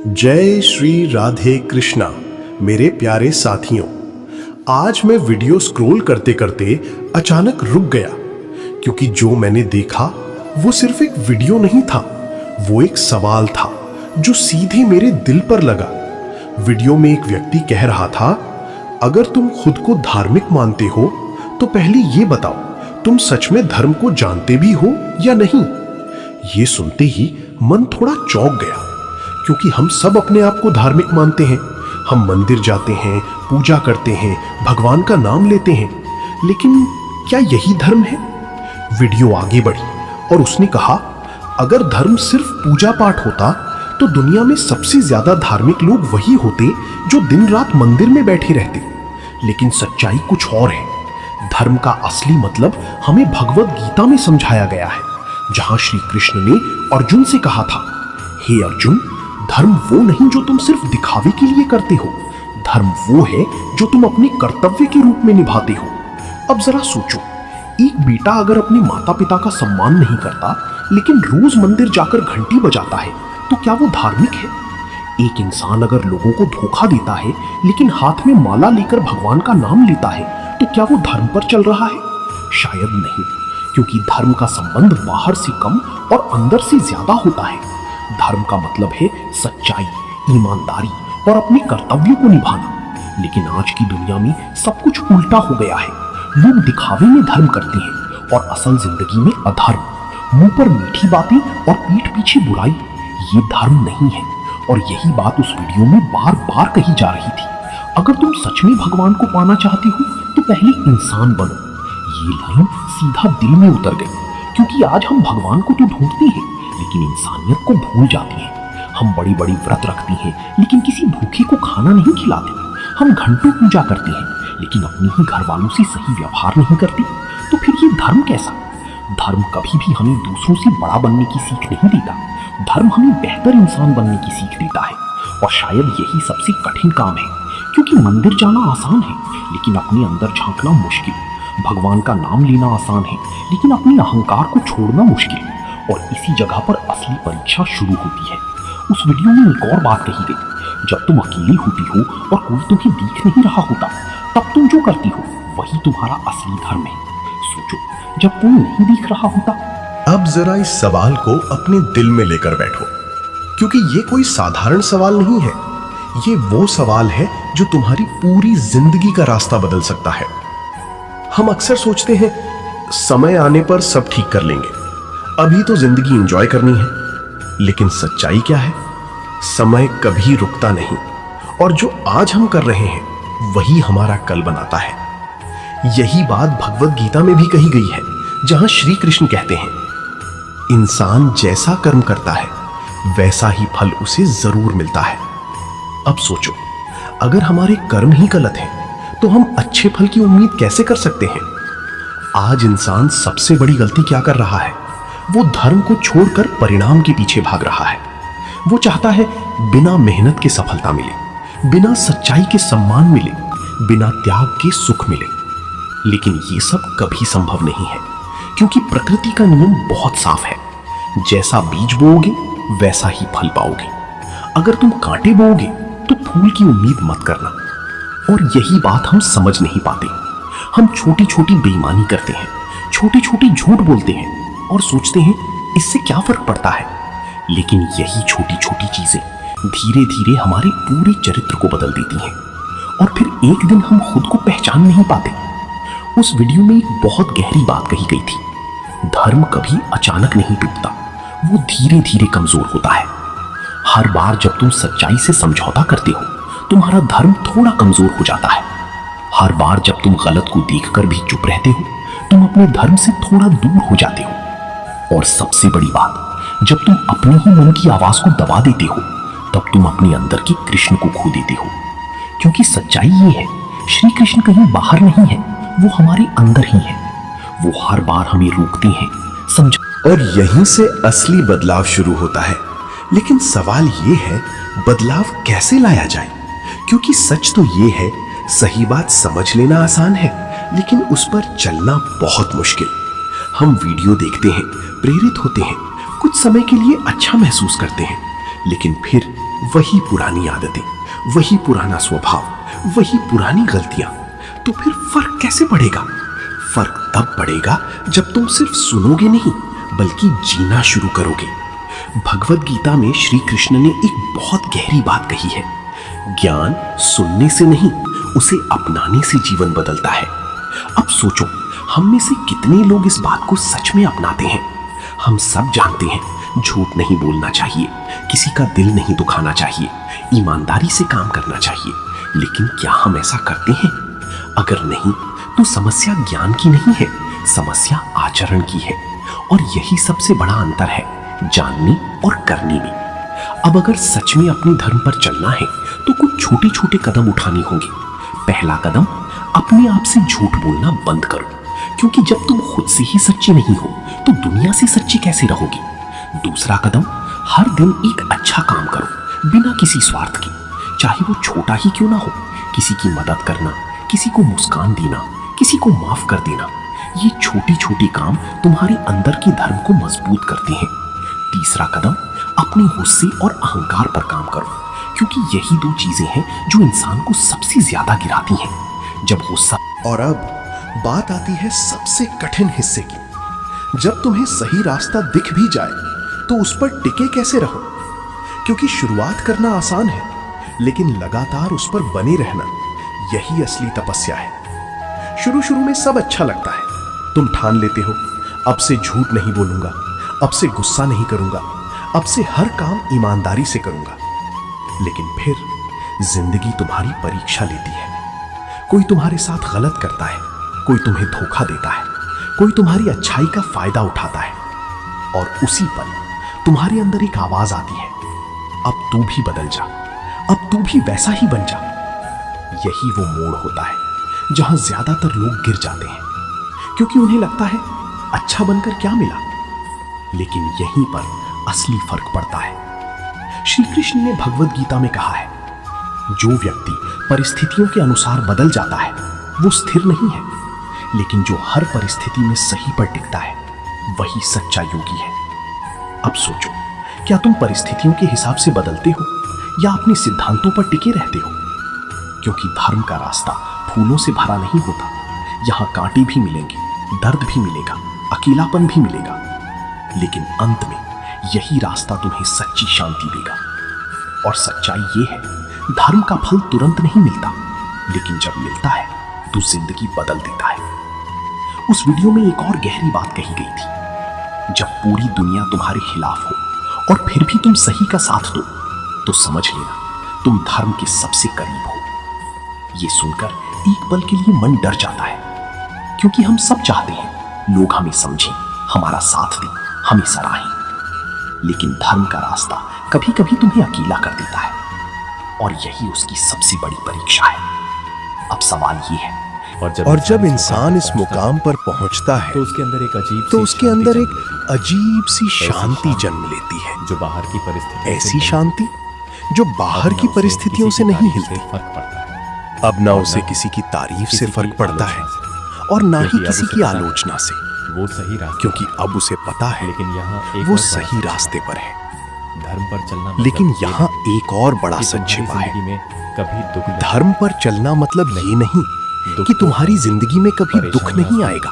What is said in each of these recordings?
जय श्री राधे कृष्णा मेरे प्यारे साथियों। आज मैं वीडियो स्क्रॉल करते करते अचानक रुक गया क्योंकि जो मैंने देखा वो सिर्फ एक वीडियो नहीं था, वो एक सवाल था जो सीधे मेरे दिल पर लगा। वीडियो में एक व्यक्ति कह रहा था, अगर तुम खुद को धार्मिक मानते हो तो पहले ये बताओ, तुम सच में धर्म को जानते भी हो या नहीं। ये सुनते ही मन थोड़ा चौंक गया क्योंकि हम सब अपने आप को धार्मिक मानते हैं। हम मंदिर जाते हैं, पूजा करते हैं, भगवान का नाम लेते हैं, लेकिन क्या यही धर्म है? वीडियो आगे बढ़ी और उसने कहा, अगर धर्म सिर्फ पूजा पाठ होता तो दुनिया में सबसे ज्यादा धार्मिक लोग वही होते जो दिन रात मंदिर में बैठे रहते। लेकिन सच्चाई कुछ और है। धर्म का असली मतलब हमें भगवत गीता में समझाया गया है, जहां श्री कृष्ण ने अर्जुन से कहा था, हे अर्जुन, धर्म वो नहीं जो तुम सिर्फ दिखावे के लिए करते हो, धर्म वो है जो तुम अपने कर्तव्य के रूप में निभाते हो। अब जरा सोचो, एक बेटा अगर अपने माता पिता का सम्मान नहीं करता लेकिन रोज मंदिर जाकर घंटी बजाता है तो क्या वो धार्मिक है? एक इंसान अगर लोगों को धोखा देता है लेकिन हाथ में माला लेकर भगवान का नाम लेता है तो क्या वो धर्म पर चल रहा है? शायद नहीं, क्योंकि धर्म का संबंध बाहर से कम और अंदर से ज्यादा होता है। धर्म का मतलब है सच्चाई, ईमानदारी और अपने कर्तव्यों को निभाना। लेकिन आज की दुनिया में सब कुछ उल्टा हो गया है। लोग दिखावे में धर्म करते हैं और असल जिंदगी में अधर्म। मुंह पर मीठी बातें और पीठ पीछे बुराई, ये धर्म नहीं है। और यही बात उस वीडियो में बार बार कही जा रही थी। अगर तुम सच में भगवान को पाना चाहते हो तो पहले इंसान बनो। ये लाइन सीधा दिल में उतर गई, क्योंकि आज हम भगवान को तो ढूंढते हैं लेकिन इंसानियत को भूल जाते हैं। हम बड़ी बड़ी व्रत रखते हैं लेकिन किसी भूखे को खाना नहीं खिलाते। हम घंटों पूजा करते हैं लेकिन अपने ही घर वालों से सही व्यवहार नहीं करते। तो फिर ये धर्म कैसा? धर्म कभी भी हमें दूसरों से बड़ा बनने की सीख नहीं देता। धर्म हमें बेहतर इंसान बनने की सीख देता है। और शायद यही सबसे कठिन काम है, क्योंकि मंदिर जाना आसान है लेकिन अपने अंदर झांकना मुश्किल। भगवान का नाम लेना आसान है लेकिन अपने अहंकार को छोड़ना मुश्किल। और इसी जगह पर असली परीक्षा शुरू होती है। उस वीडियो में एक और बात कही गई, जब तुम अकेली होती हो और कोई तुम्हें दिख नहीं रहा होता, तब तुम जो करती हो वही तुम्हारा असली धर्म है। सोचो, जब कोई नहीं दिख रहा होता। अब जरा इस सवाल को अपने दिल में लेकर बैठो, क्योंकि ये कोई साधारण सवाल नहीं है। ये वो सवाल है जो तुम्हारी पूरी जिंदगी का रास्ता बदल सकता है। हम अक्सर सोचते हैं, समय आने पर सब ठीक कर लेंगे, अभी तो जिंदगी एंजॉय करनी है। लेकिन सच्चाई क्या है? समय कभी रुकता नहीं, और जो आज हम कर रहे हैं वही हमारा कल बनाता है। यही बात भगवत गीता में भी कही गई है, जहां श्री कृष्ण कहते हैं, इंसान जैसा कर्म करता है वैसा ही फल उसे जरूर मिलता है। अब सोचो, अगर हमारे कर्म ही गलत हैं तो हम अच्छे फल की उम्मीद कैसे कर सकते हैं? आज इंसान सबसे बड़ी गलती क्या कर रहा है? वो धर्म को छोड़कर परिणाम के पीछे भाग रहा है। वो चाहता है बिना मेहनत के सफलता मिले, बिना सच्चाई के सम्मान मिले, बिना त्याग के सुख मिले। लेकिन ये सब कभी संभव नहीं है, क्योंकि प्रकृति का नियम बहुत साफ है। जैसा बीज बोओगे वैसा ही फल पाओगे। अगर तुम कांटे बोओगे तो फूल की उम्मीद मत करना। और यही बात हम समझ नहीं पाते। हम छोटी छोटी बेईमानी करते हैं, छोटे छोटे झूठ बोलते हैं और सोचते हैं इससे क्या फर्क पड़ता है। लेकिन यही छोटी छोटी चीजें धीरे धीरे हमारे पूरे चरित्र को बदल देती हैं, और फिर एक दिन हम खुद को पहचान नहीं पाते। उस वीडियो में एक बहुत गहरी बात कही गई थी, धर्म कभी अचानक नहीं टूटता, वो धीरे धीरे कमजोर होता है। हर बार जब तुम सच्चाई से समझौता करते हो तुम्हारा धर्म थोड़ा कमजोर हो जाता है। हर बार जब तुम गलत को देखकर भी चुप रहते हो तुम अपने धर्म से थोड़ा दूर हो जाते हो। और सबसे बड़ी बात, जब तुम अपने ही मन की आवाज को दबा देते हो तब तुम अपने अंदर के कृष्ण को खो देते हो। क्योंकि सच्चाई ये है, श्री कृष्ण कहीं बाहर नहीं है, वो हमारे अंदर ही है। वो हर बार हमें रोकते हैं, समझ। और यहीं से असली बदलाव शुरू होता है। लेकिन सवाल ये है, बदलाव कैसे लाया जाए? क्योंकि सच तो ये है, सही बात समझ लेना आसान है लेकिन उस पर चलना बहुत मुश्किल। हम वीडियो देखते हैं, प्रेरित होते हैं, कुछ समय के लिए अच्छा महसूस करते हैं, लेकिन फिर वही पुरानी आदतें, वही पुराना स्वभाव, वही पुरानी गलतियां, तो फिर फर्क कैसे पड़ेगा? फर्क तब पड़ेगा जब तुम सिर्फ सुनोगे नहीं बल्कि जीना शुरू करोगे। भगवद गीता में श्री कृष्ण ने एक बहुत गहरी बात कही है, ज्ञान सुनने से नहीं उसे अपनाने से जीवन बदलता है। अब सोचो, हम में से कितने लोग इस बात को सच में अपनाते हैं? हम सब जानते हैं झूठ नहीं बोलना चाहिए, किसी का दिल नहीं दुखाना चाहिए, ईमानदारी से काम करना चाहिए, लेकिन क्या हम ऐसा करते हैं? अगर नहीं तो समस्या ज्ञान की नहीं है, समस्या आचरण की है। और यही सबसे बड़ा अंतर है जानने और करने में। अब अगर सच में अपने धर्म पर चलना है तो कुछ छोटे छोटे कदम उठाने होंगे। पहला कदम, अपने आप से झूठ बोलना बंद करो, क्योंकि जब तुम खुद से ही सच्चे नहीं हो तो दुनिया से सच्चे कैसे रहोगे? दूसरा कदम, हर दिन एक अच्छा काम करो बिना किसी स्वार्थ के, चाहे वो छोटा ही क्यों ना हो। किसी की मदद करना, किसी को मुस्कान देना, किसी को माफ कर देना, ये छोटी छोटी काम तुम्हारे अंदर के धर्म को मजबूत करते हैं। तीसरा कदम, अपने गुस्से और अहंकार पर काम करो, क्योंकि यही दो चीजें हैं जो इंसान को सबसे ज्यादा गिराती हैं। जब गुस्सा। और अब बात आती है सबसे कठिन हिस्से की। जब तुम्हें सही रास्ता दिख भी जाए तो उस पर टिके कैसे रहो? क्योंकि शुरुआत करना आसान है, लेकिन लगातार उस पर बने रहना यही असली तपस्या है। शुरू शुरू में सब अच्छा लगता है, तुम ठान लेते हो अब से झूठ नहीं बोलूंगा, अब से गुस्सा नहीं करूंगा, अब से हर काम ईमानदारी से करूंगा। लेकिन फिर जिंदगी तुम्हारी परीक्षा लेती है। कोई तुम्हारे साथ गलत करता है, कोई तुम्हें धोखा देता है, कोई तुम्हारी अच्छाई का फायदा उठाता है, और उसी पल तुम्हारे अंदर एक आवाज आती है, अब तू भी बदल जा, अब तू भी वैसा ही बन जा। यही वो मोड़ होता है जहां ज्यादातर लोग गिर जाते हैं, क्योंकि उन्हें लगता है अच्छा बनकर क्या मिला। लेकिन यहीं पर असली फर्क पड़ता है। श्री कृष्ण ने भगवद गीता में कहा है, जो व्यक्ति परिस्थितियों के अनुसार बदल जाता है वो स्थिर नहीं है, लेकिन जो हर परिस्थिति में सही पर टिकता है वही सच्चा योगी है। अब सोचो, क्या तुम परिस्थितियों के हिसाब से बदलते हो या अपने सिद्धांतों पर टिके रहते हो? क्योंकि धर्म का रास्ता फूलों से भरा नहीं होता। यहां कांटे भी मिलेंगे, दर्द भी मिलेगा, अकेलापन भी मिलेगा, लेकिन अंत में यही रास्ता तुम्हें सच्ची शांति देगा। और सच्चाई ये है, धर्म का फल तुरंत नहीं मिलता, लेकिन जब मिलता है तो जिंदगी बदल देता है। उस वीडियो में एक और गहरी बात कही गई थी, जब पूरी दुनिया तुम्हारे खिलाफ हो और फिर भी तुम सही का साथ दो तो समझ लेना तुम धर्म के सबसे करीब हो। ये सुनकर एक पल के लिए मन डर जाता है, क्योंकि हम सब चाहते हैं लोग हमें समझें, हमारा साथ दें, हमें सराहें। लेकिन धर्म का रास्ता कभी कभी तुम्हें अकेला कर देता है, और यही उसकी सबसे बड़ी परीक्षा है। अब सवाल ये है, और जब इंसान इस मुकाम पर पहुंचता है तो उसके अंदर एक अजीब सी शांति जन्म लेती है, जो बाहर की परिस्थिति, ऐसी शांति जो बाहर की परिस्थितियों से नहीं हिलती। अब ना उसे किसी की तारीफ से फर्क पड़ता है और ना ही किसी की आलोचना से, वो सही रास्ता, क्योंकि अब उसे पता है लेकिन यहाँ वो सही रास्ते पर है। धर्म पर चलना, लेकिन यहाँ एक और बड़ा सच छिपा है, में कभी दुख नहीं, धर्म पर चलना मतलब ये नहीं कि तुम्हारी जिंदगी में कभी दुख नहीं आएगा।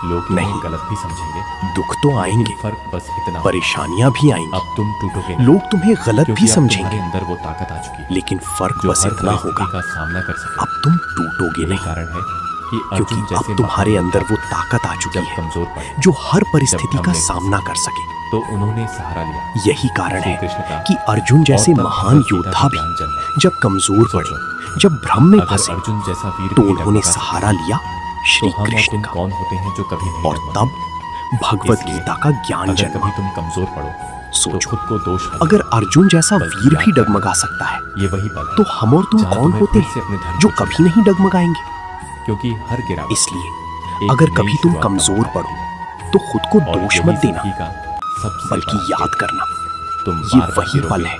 लोग नहीं, गलत भी समझेंगे, दुख तो आएंगे, फर्क बस इतना, परेशानियां भी आएंगी, अब तुम टूटोगे नहीं, लोग तुम्हें गलत क्योंकि भी अब समझेंगे, तुम्हारे अंदर वो ताकत आ चुकी है, लेकिन फर्क जो बस हर इतना परिस्थिति होगा, का सामना कर सके। अब तुम टूटोगे यही नहीं, कारण है कि क्योंकि अर्जुन जैसे अब तुम्हारे अंदर वो ताकत आ चुकी जब है कमजोर पड़े, जो हर परिस्थिति जब का हमने सामना कर सके। तो उन्होंने सहारा लिया। यही कारण है कृष्ण का कि अर्जुन जैसे और तब महान भगवद गीता योद्धा का भी ज्ञान जन्मा। जब कमजोर पड़े, सोचो, जब भ्रम में अगर फंसे, अर्जुन जैसा वीर तो भी उन्होंने डगमगा सहारा लिया तो श्री हम और कृष्ण तुम का, कौन होते हैं जो कभी नहीं और डगमगाते? तब भगवद इसलिए गीता का ज्ञान अगर जन्मा। कभी तुम कमजोर पड़ो तो सोचो, खुद को दोष मत अगर अर्जुन जैसा बल्कि वीर याद भी रखना, डगमगा सकता है ये वही पल है तो हम और तुम जहाँ कौन तुम्हें होते फिर से हैं अपने धर्म जो को कभी नहीं डगमगाएंगे? क्योंकि हर गिरावट इसलिए एक अगर नई कभी तुम शुरुआत का कमजोर मौका पड़ो है। तो खुद को और दोष यही मत देना, जिंदगी का सबसे बल्कि बड़ा याद खेल। करना तुम ये बार-बार वही गिरोगे, पल है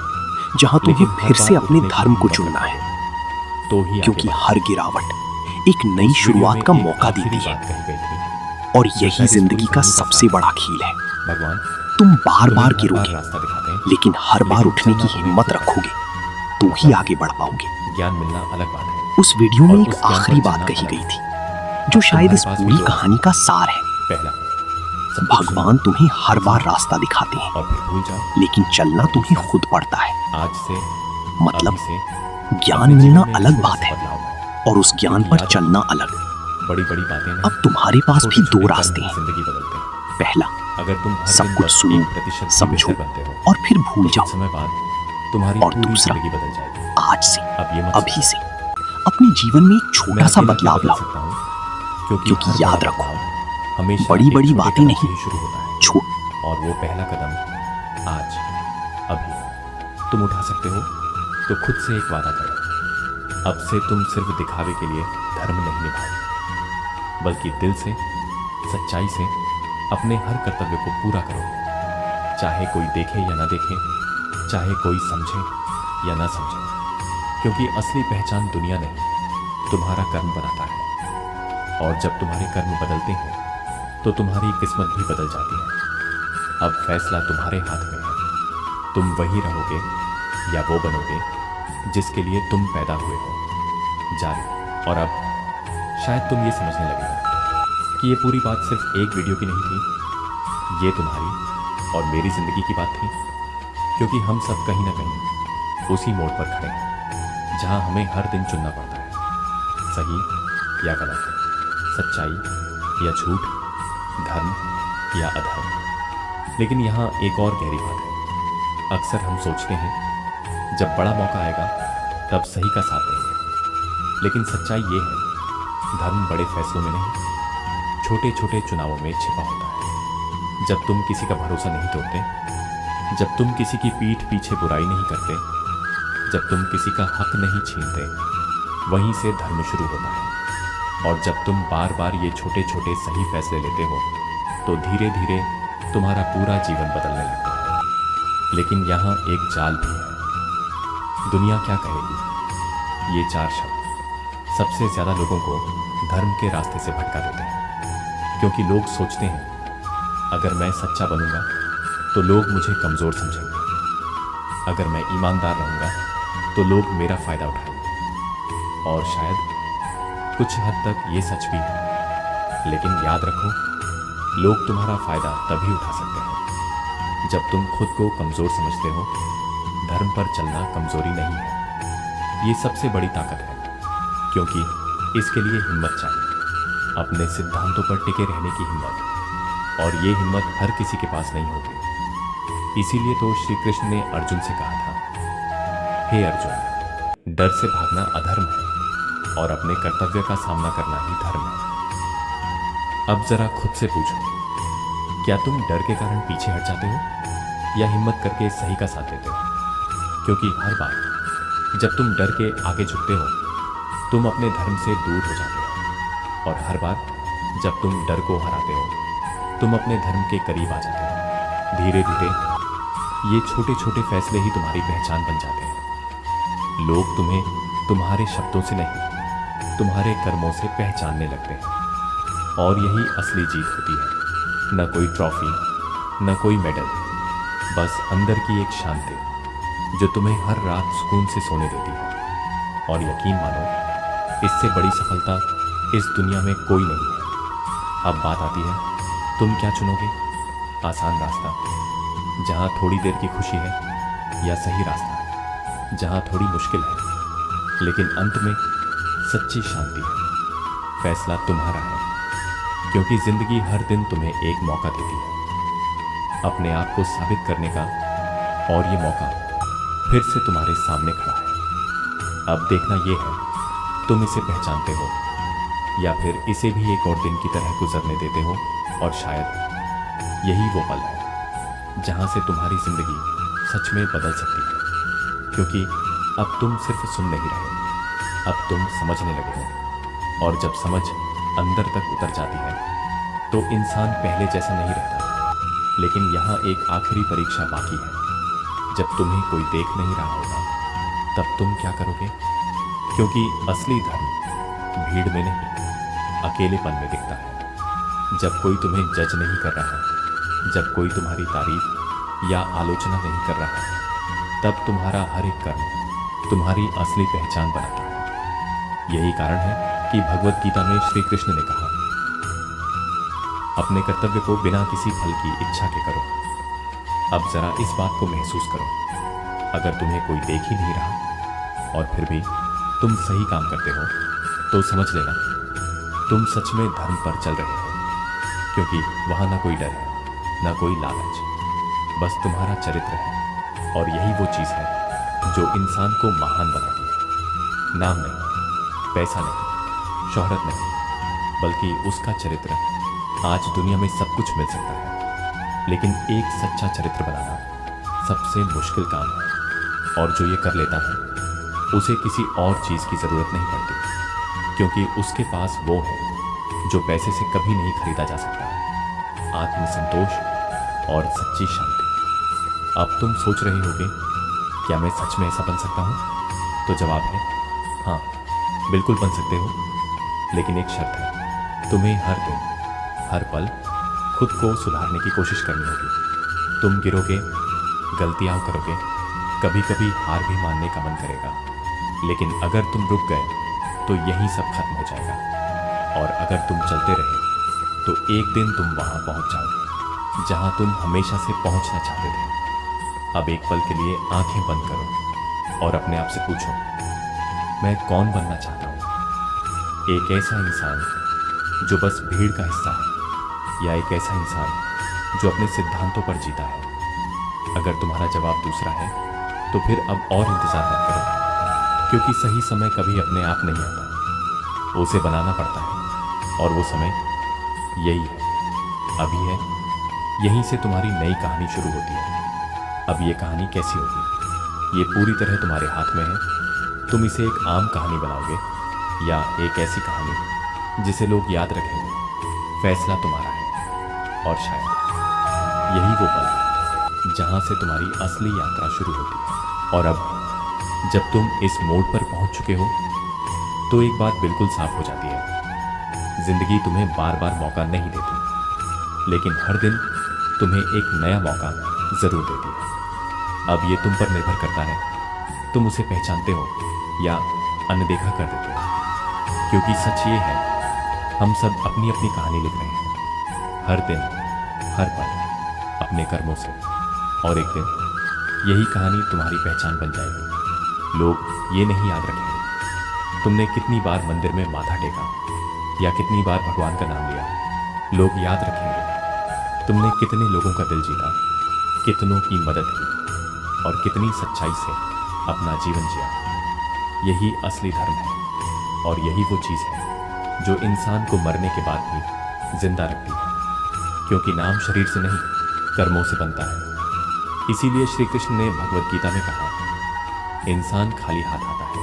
जहां तुम्हें लेकिन हर फिर से बार अपने उठने की धर्म को हिम्मत चुनना है, तो ही आगे क्योंकि बढ़ो। हर गिरावट एक नई उस शुरुआत वीडियो का में एक मौका आखिरी देती है, बात कही गई थी। और जैसा यही कि इस जिंदगी पूरी का कहानी का सबसे सार बड़ा खेल है। भगवान तुम बार बार हर गिरोगे, रास्ता दिखाते हैं, लेकिन हर बार उठने की हिम्मत रखोगे तो ही आगे बढ़ पाओगे। ज्ञान मिलना अलग बात है। उस वीडियो में और एक उस ज्ञान आखिरी पर बात चलना कही अलग गई है। थी जो शायद इस तुम्हारे पास पूरी भी दो कहानी का सार है। पहला, सब कुछ सुनो भगवान तुम्हें हर बार रास्ता दिखाते हैं, और फिर भूल जाओ। लेकिन चलना तुम्हें खुद पड़ता है। आज से, मतलब अभी से ज्ञान अपने मिलना जीवन में अलग छोटे बात से है बदलाव लाओ। और उस ज्ञान पर चलना अलग। बड़ी बड़ी बातें नहीं, अब तुम्हारे पास भी छोटे-छोटे दो कर्म रास्ते ही हैं। जिंदगी बदलते हैं। पहला, अगर तुम हर सब दिन कुछ बस सुनो, 1% भी समझो बेहतर बनते हो और फिर भूल तो जाओ। कुछ समय बाद तुम्हारी और पूरी दूसरा, जिंदगी बदल जाएगी। आज से, अब ये मत अभी सोचो, से अपने जीवन में एक मैं छोटा सा अकेले बदलाव बदल लाओ। सकता हूं, क्योंकि हर याद बड़ा रखो, बदलाव हमेशा बड़ी-बड़ी एक छोटे बातें कदम नहीं, से ही शुरू होता है। छोड़ और वो पहला कदम आज, अभी तुम उठा सकते हो तो खुद से एक वादा करो। अब से तुम सिर्फ दिखावे के लिए धर्म नहीं निभाओगे, बल्कि दिल से, सच्चाई से अपने हर कर्तव्य को पूरा करोगे। चाहे कोई देखे या ना देखे, चाहे कोई समझे या ना समझे, क्योंकि असली पहचान दुनिया नहीं, तुम्हारा कर्म बनाता है। और जब तुम्हारे कर्म बदलते हैं तो तुम्हारी किस्मत भी बदल जाती है। अब फैसला तुम्हारे हाथ में है, तुम वही रहोगे या वो बनोगे जिसके लिए तुम पैदा हुए हो। जारी। और अब शायद तुम ये समझने लगे हो कि ये पूरी बात सिर्फ एक वीडियो की नहीं थी, ये तुम्हारी और मेरी जिंदगी की बात थी, क्योंकि हम सब कहीं ना कहीं उसी मोड़ पर खड़े हैं जहां हमें हर दिन चुनना पड़ता है, सही या गलत, सच्चाई या झूठ, धर्म या अधर्म। लेकिन यहाँ एक और गहरी बात है। अक्सर हम सोचते हैं जब बड़ा मौका आएगा तब सही का साथ देंगे, लेकिन सच्चाई ये है, धर्म बड़े फैसलों में नहीं, छोटे छोटे चुनावों में छिपा होता है। जब तुम किसी का भरोसा नहीं तोड़ते, जब तुम किसी की पीठ पीछे बुराई नहीं करते, जब तुम किसी का हक नहीं छीनते, वहीं से धर्म शुरू होता है। और जब तुम बार बार ये छोटे छोटे सही फैसले लेते हो तो धीरे धीरे तुम्हारा पूरा जीवन बदलने लगता है। लेकिन यहाँ एक जाल भी है। दुनिया क्या कहेगी? ये चार शब्द सबसे ज्यादा लोगों को धर्म के रास्ते से भटका देते हैं, क्योंकि लोग सोचते हैं अगर मैं सच्चा बनूंगा तो लोग मुझे कमजोर समझेंगे, अगर मैं ईमानदार रहूंगा तो लोग मेरा फायदा उठाएंगे। और शायद कुछ हद तक ये सच भी है, लेकिन याद रखो, लोग तुम्हारा फायदा तभी उठा सकते हैं जब तुम खुद को कमजोर समझते हो। धर्म पर चलना कमजोरी नहीं है, ये सबसे बड़ी ताकत है, क्योंकि इसके लिए हिम्मत चाहिए, अपने सिद्धांतों पर टिके रहने की हिम्मत। और ये हिम्मत हर किसी के पास नहीं होती। इसीलिए तो श्री कृष्ण ने अर्जुन से कहा था, हे अर्जुन, डर से भागना अधर्म है और अपने कर्तव्य का सामना करना ही धर्म है। अब जरा खुद से पूछो, क्या तुम डर के कारण पीछे हट जाते हो या हिम्मत करके सही का साथ देते हो? क्योंकि हर बार जब तुम डर के आगे झुकते हो, तुम अपने धर्म से दूर हो जाते हो, और हर बार जब तुम डर को हराते हो, तुम अपने धर्म के करीब आ जाते हो। धीरे धीरे ये छोटे छोटे फैसले ही तुम्हारी पहचान बन जाते हैं। लोग तुम्हें तुम्हारे शब्दों से नहीं, तुम्हारे कर्मों से पहचानने लगते हैं। और यही असली जीत होती है। न कोई ट्रॉफी, न कोई मेडल, बस अंदर की एक शांति जो तुम्हें हर रात सुकून से सोने देती है। और यकीन मानो, इससे बड़ी सफलता इस दुनिया में कोई नहीं है। अब बात आती है, तुम क्या चुनोगे? आसान रास्ता जहां थोड़ी देर की खुशी है, या सही रास्ता जहां थोड़ी मुश्किल है लेकिन अंत में सच्ची शांति है? फैसला तुम्हारा है, क्योंकि जिंदगी हर दिन तुम्हें एक मौका देती है अपने आप को साबित करने का, और ये मौका फिर से तुम्हारे सामने खड़ा है। अब देखना ये है, तुम इसे पहचानते हो या फिर इसे भी एक और दिन की तरह गुजरने देते हो। और शायद यही वो पल है जहां से तुम्हारी जिंदगी सच में बदल सकती है, क्योंकि अब तुम सिर्फ सुन नहीं रहे, अब तुम समझने लगे हो। और जब समझ अंदर तक उतर जाती है तो इंसान पहले जैसा नहीं रहता। लेकिन यहाँ एक आखिरी परीक्षा बाकी है। जब तुम्हें कोई देख नहीं रहा होगा, तब तुम क्या करोगे? क्योंकि असली धर्म भीड़ में नहीं, अकेलेपन में दिखता है। जब कोई तुम्हें जज नहीं कर रहा, जब कोई तुम्हारी तारीफ या आलोचना नहीं कर रहा है, तब तुम्हारा हर एक कर्म तुम्हारी असली पहचान बनाता है। यही कारण है कि भगवत गीता में श्री कृष्ण ने कहा, अपने कर्तव्य को बिना किसी फल की इच्छा के करो। अब जरा इस बात को महसूस करो, अगर तुम्हें कोई देख ही नहीं रहा और फिर भी तुम सही काम करते हो, तो समझ लेना तुम सच में धर्म पर चल रहे हो, क्योंकि वहां ना कोई डर है, ना कोई लालच, बस तुम्हारा चरित्र है। और यही वो चीज है जो इंसान को महान बनाती है। नाम नहीं, पैसा नहीं, शोहरत नहीं, बल्कि उसका चरित्र। आज दुनिया में सब कुछ मिल सकता है, लेकिन एक सच्चा चरित्र बनाना सबसे मुश्किल काम है। और जो ये कर लेता है, उसे किसी और चीज की जरूरत नहीं पड़ती, क्योंकि उसके पास वो है जो पैसे से कभी नहीं खरीदा जा सकता, आत्मसंतोष और सच्ची शांति। अब तुम सोच रहे होगे, क्या मैं सच में ऐसा बन सकता हूं? तो जवाब है हाँ, बिल्कुल बन सकते हो, लेकिन एक शर्त है, तुम्हें हर दिन, हर पल खुद को सुधारने की कोशिश करनी होगी। तुम गिरोगे, गलतियां करोगे, कभी कभी हार भी मानने का मन करेगा, लेकिन अगर तुम रुक गए तो यही सब खत्म हो जाएगा। और अगर तुम चलते रहे तो एक दिन तुम वहां पहुंच जाओगे जहां तुम हमेशा से पहुंचना चाहते थे। अब एक पल के लिए आंखें बंद करो और अपने आप से पूछो, मैं कौन बनना चाहता हूं? एक ऐसा इंसान जो बस भीड़ का हिस्सा है, या एक ऐसा इंसान जो अपने सिद्धांतों पर जीता है? अगर तुम्हारा जवाब दूसरा है, तो फिर अब और इंतजार मत करो, क्योंकि सही समय कभी अपने आप नहीं आता, उसे बनाना पड़ता है। और वो समय यही है, अभी है। यहीं से तुम्हारी नई कहानी शुरू होती है। अब ये कहानी कैसी होगी, ये पूरी तरह तुम्हारे हाथ में है। तुम इसे एक आम कहानी बनाओगे या एक ऐसी कहानी जिसे लोग याद रखेंगे, फैसला तुम्हारा है। और शायद यही वो पल है जहां से तुम्हारी असली यात्रा शुरू होती है। और अब जब तुम इस मोड़ पर पहुंच चुके हो, तो एक बात बिल्कुल साफ हो जाती है, जिंदगी तुम्हें बार बार मौका नहीं देती, लेकिन हर दिन तुम्हें एक नया मौका जरूर देती है। अब ये तुम पर निर्भर करता है, तुम उसे पहचानते हो या अनदेखा कर देते हो। क्योंकि सच ये है, हम सब अपनी अपनी कहानी लिख रहे हैं, हर दिन, हर पल, अपने कर्मों से। और एक दिन यही कहानी तुम्हारी पहचान बन जाएगी। लोग ये नहीं याद रखेंगे तुमने कितनी बार मंदिर में माथा टेका या कितनी बार भगवान का नाम लिया। लोग याद रखेंगे तुमने कितने लोगों का दिल जीता, कितनों की मदद की और कितनी सच्चाई से अपना जीवन जिया। यही असली धर्म है, और यही वो चीज़ है जो इंसान को मरने के बाद भी जिंदा रखती है, क्योंकि नाम शरीर से नहीं, कर्मों से बनता है। इसीलिए श्री कृष्ण ने भगवत गीता में कहा, इंसान खाली हाथ आता है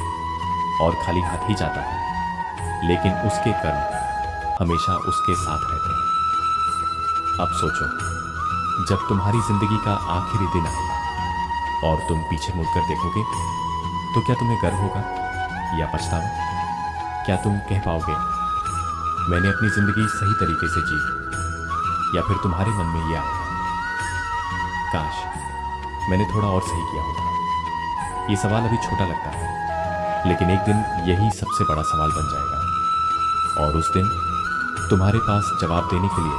और खाली हाथ ही जाता है, लेकिन उसके कर्म हमेशा उसके साथ रहते हैं। अब सोचो, जब तुम्हारी जिंदगी का आखिरी दिन आएगा और तुम पीछे मुड़कर देखोगे, तो क्या तुम्हें गर्व होगा या पछतावा? क्या तुम कह पाओगे, मैंने अपनी जिंदगी सही तरीके से जी? या फिर तुम्हारे मन में यह आएगा, काश मैंने थोड़ा और सही किया होता? ये सवाल अभी छोटा लगता है, लेकिन एक दिन यही सबसे बड़ा सवाल बन जाएगा। और उस दिन तुम्हारे पास जवाब देने के लिए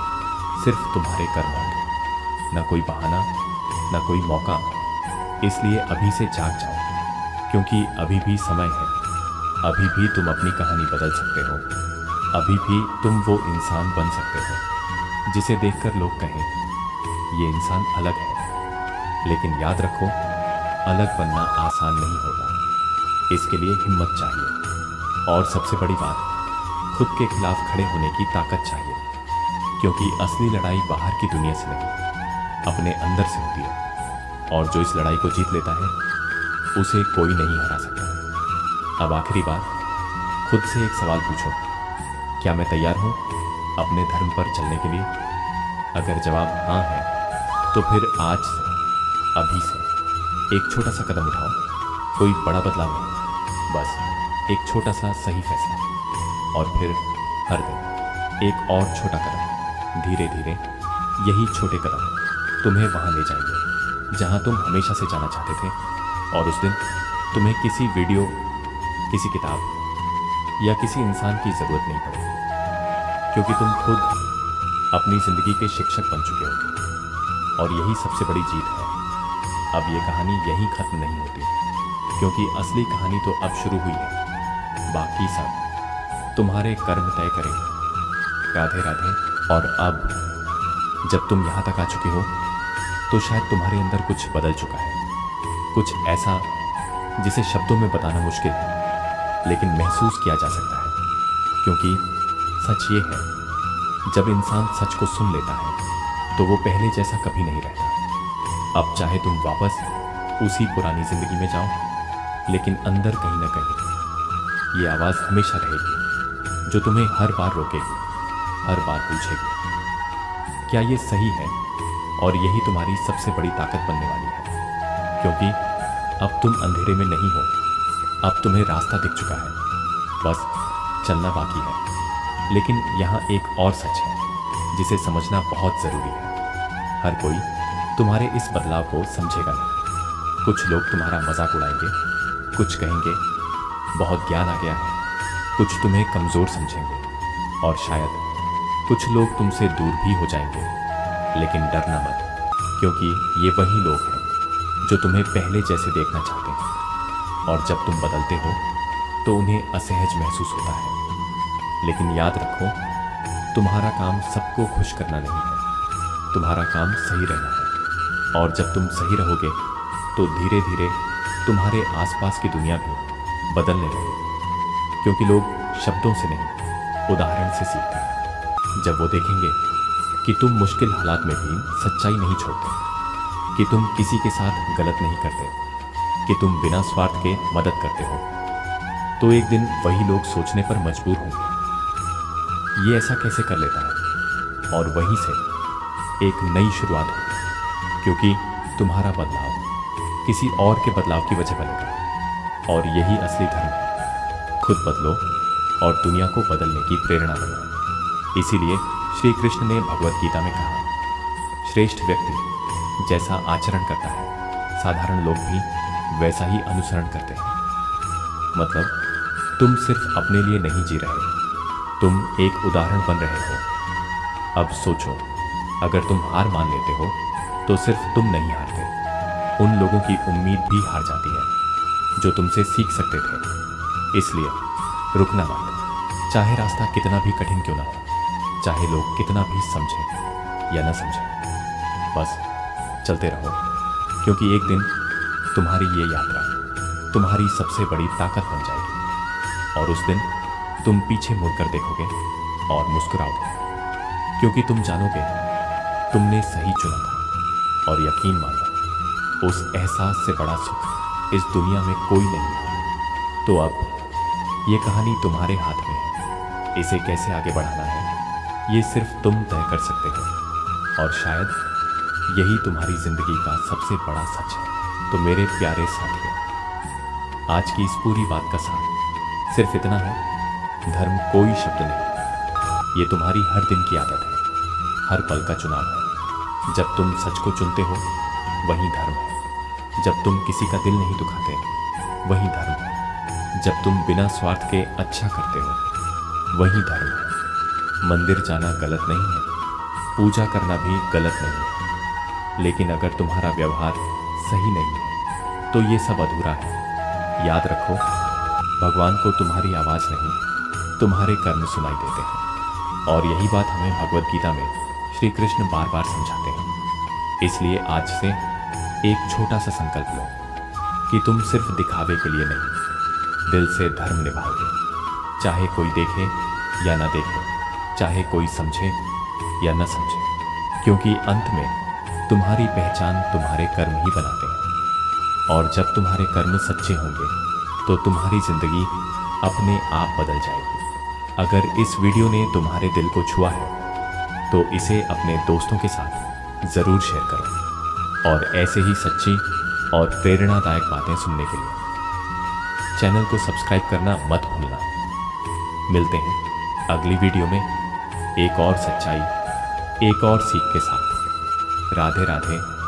सिर्फ तुम्हारे कर्म होंगे, ना कोई बहाना, ना कोई मौका। इसलिए अभी से जाग जाओ, क्योंकि अभी भी समय है। अभी भी तुम अपनी कहानी बदल सकते हो। अभी भी तुम वो इंसान बन सकते हो जिसे देखकर लोग कहें, ये इंसान अलग है। लेकिन याद रखो, अलग बनना आसान नहीं होता, इसके लिए हिम्मत चाहिए। और सबसे बड़ी बात, खुद के खिलाफ खड़े होने की ताकत चाहिए, क्योंकि असली लड़ाई बाहर की दुनिया से नहीं, अपने अंदर से होती है। और जो इस लड़ाई को जीत लेता है, उसे कोई नहीं हरा सकता। अब आखिरी बार खुद से एक सवाल पूछो, क्या मैं तैयार हूं अपने धर्म पर चलने के लिए? अगर जवाब हाँ है, तो फिर आज से, अभी से एक छोटा सा कदम उठाओ। कोई बड़ा बदलाव नहीं, बस एक छोटा सा सही फैसला। और फिर हर दिन एक और छोटा कदम, धीरे धीरे यही छोटे कदम तुम्हें वहां ले जाएंगे जहां तुम हमेशा से जाना चाहते थे, और उस दिन तुम्हें किसी वीडियो, किसी किताब या किसी इंसान की जरूरत नहीं पड़ेगी, क्योंकि तुम खुद अपनी जिंदगी के शिक्षक बन चुके हो। और यही सबसे बड़ी जीत है। अब ये कहानी यहीं खत्म नहीं होती, क्योंकि असली कहानी तो अब शुरू हुई है। बाकी सब तुम्हारे कर्म तय करेंगे। राधे राधे। और अब जब तुम यहां तक आ चुके हो तो शायद तुम्हारे अंदर कुछ बदल चुका है, कुछ ऐसा जिसे शब्दों में बताना मुश्किल है, लेकिन महसूस किया जा सकता है। क्योंकि सच ये है, जब इंसान सच को सुन लेता है तो वो पहले जैसा कभी नहीं रहता। अब चाहे तुम वापस उसी पुरानी जिंदगी में जाओ, लेकिन अंदर कहीं ना कहीं ये आवाज हमेशा रहेगी, जो तुम्हें हर बार रोकेगी, हर बार पूछेगी क्या ये सही है। और यही तुम्हारी सबसे बड़ी ताकत बनने वाली है, क्योंकि अब तुम अंधेरे में नहीं हो, अब तुम्हें रास्ता दिख चुका है, बस चलना बाकी है। लेकिन यहाँ एक और सच है जिसे समझना बहुत जरूरी है। हर कोई तुम्हारे इस बदलाव को समझेगा नहीं। कुछ लोग तुम्हारा मजाक उड़ाएंगे, कुछ कहेंगे बहुत ज्ञान आ गया है, कुछ तुम्हें कमजोर समझेंगे, और शायद कुछ लोग तुमसे दूर भी हो जाएंगे। लेकिन डरना मत, क्योंकि ये वही लोग हैं जो तुम्हें पहले जैसे देखना चाहते हैं। और जब तुम बदलते हो तो उन्हें असहज महसूस होता है। लेकिन याद रखो, तुम्हारा काम सबको खुश करना नहीं है, तुम्हारा काम सही रहना है। और जब तुम सही रहोगे तो धीरे धीरे तुम्हारे आसपास की दुनिया भी बदलने लगेगी, क्योंकि लोग शब्दों से नहीं, उदाहरण से सीखते हैं। जब वो देखेंगे कि तुम मुश्किल हालात में भी सच्चाई नहीं छोड़ते, कि तुम किसी के साथ गलत नहीं करते, कि तुम बिना स्वार्थ के मदद करते हो, तो एक दिन वही लोग सोचने पर मजबूर होंगे, ये ऐसा कैसे कर लेता है। और वहीं से एक नई शुरुआत होगी, क्योंकि तुम्हारा बदलाव किसी और के बदलाव की वजह बनेगा। और यही असली धर्म है, खुद बदलो और दुनिया को बदलने की प्रेरणा बनो। इसीलिए श्री कृष्ण ने भगवत गीता में कहा, श्रेष्ठ व्यक्ति जैसा आचरण करता है, साधारण लोग भी वैसा ही अनुसरण करते हैं। मतलब तुम सिर्फ अपने लिए नहीं जी रहे, तुम एक उदाहरण बन रहे हो। अब सोचो, अगर तुम हार मान लेते हो तो सिर्फ तुम नहीं हारते, उन लोगों की उम्मीद भी हार जाती है जो तुमसे सीख सकते थे। इसलिए रुकना मत, चाहे रास्ता कितना भी कठिन क्यों ना हो, चाहे लोग कितना भी समझें या न समझें, बस चलते रहो। क्योंकि एक दिन तुम्हारी ये यात्रा तुम्हारी सबसे बड़ी ताकत बन जाएगी, और उस दिन तुम पीछे मुड़कर देखोगे और मुस्कुराओगे, क्योंकि तुम जानोगे तुमने सही चुना था। और यकीन मानो, उस एहसास से बड़ा सुख इस दुनिया में कोई नहीं है। तो अब ये कहानी तुम्हारे हाथ में है, इसे कैसे आगे बढ़ाना है ये सिर्फ तुम तय कर सकते हो। और शायद यही तुम्हारी जिंदगी का सबसे बड़ा सच है। तो मेरे प्यारे साथियों, आज की इस पूरी बात का सार सिर्फ इतना है, धर्म कोई शब्द नहीं, ये तुम्हारी हर दिन की आदत है, हर पल का चुनाव है। जब तुम सच को चुनते हो वही धर्म है, जब तुम किसी का दिल नहीं दुखाते वही धर्म है, जब तुम बिना स्वार्थ के अच्छा करते हो वही धर्म है। मंदिर जाना गलत नहीं है, पूजा करना भी गलत नहीं है, लेकिन अगर तुम्हारा व्यवहार सही नहीं है तो ये सब अधूरा है। याद रखो, भगवान को तुम्हारी आवाज नहीं, तुम्हारे कर्म सुनाई देते हैं। और यही बात हमें भगवत गीता में श्री कृष्ण बार बार समझाते हैं। इसलिए आज से एक छोटा सा संकल्प लो कि तुम सिर्फ दिखावे के लिए नहीं, दिल से धर्म निभाओगे, चाहे कोई देखे या ना देखे, चाहे कोई समझे या न समझे, क्योंकि अंत में तुम्हारी पहचान तुम्हारे कर्म ही बनाते हैं। और जब तुम्हारे कर्म सच्चे होंगे तो तुम्हारी जिंदगी अपने आप बदल जाएगी। अगर इस वीडियो ने तुम्हारे दिल को छुआ है तो इसे अपने दोस्तों के साथ ज़रूर शेयर करो, और ऐसे ही सच्ची और प्रेरणादायक बातें सुनने के लिए चैनल को सब्सक्राइब करना मत भूलना। मिलते हैं अगली वीडियो में एक और सच्चाई, एक और सीख के साथ। राधे राधे।